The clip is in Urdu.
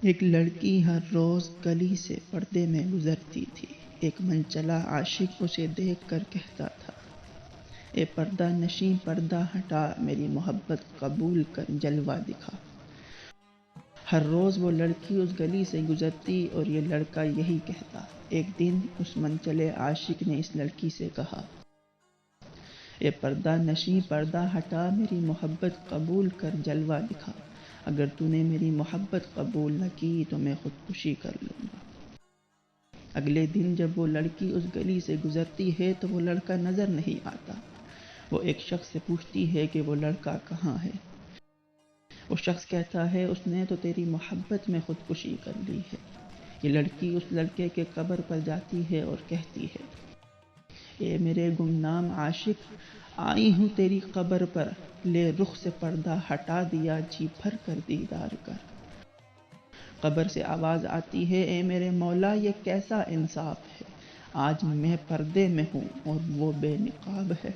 ایک لڑکی ہر روز گلی سے پردے میں گزرتی تھی۔ ایک منچلا عاشق اسے دیکھ کر کہتا تھا، اے پردہ نشیں پردہ ہٹا، میری محبت قبول کر جلوہ دکھا۔ ہر روز وہ لڑکی اس گلی سے گزرتی اور یہ لڑکا یہی کہتا۔ ایک دن اس منچلے عاشق نے اس لڑکی سے کہا، اے پردہ نشیں پردہ ہٹا، میری محبت قبول کر جلوہ دکھا۔ اگر تو نے میری محبت قبول نہ کی تو میں خودکشی کر لوں گا۔ اگلے دن جب وہ لڑکی اس گلی سے گزرتی ہے تو وہ لڑکا نظر نہیں آتا۔ وہ ایک شخص سے پوچھتی ہے کہ وہ لڑکا کہاں ہے۔ وہ شخص کہتا ہے، اس نے تو تیری محبت میں خودکشی کر لی ہے۔ یہ لڑکی اس لڑکے کے قبر پر جاتی ہے اور کہتی ہے، اے میرے گمنام عاشق، آئی ہوں تیری قبر پر، لے رخ سے پردہ ہٹا دیا، جی بھر کر دیدار کر۔ قبر سے آواز آتی ہے، اے میرے مولا یہ کیسا انصاف ہے، آج میں پردے میں ہوں اور وہ بے نقاب ہے۔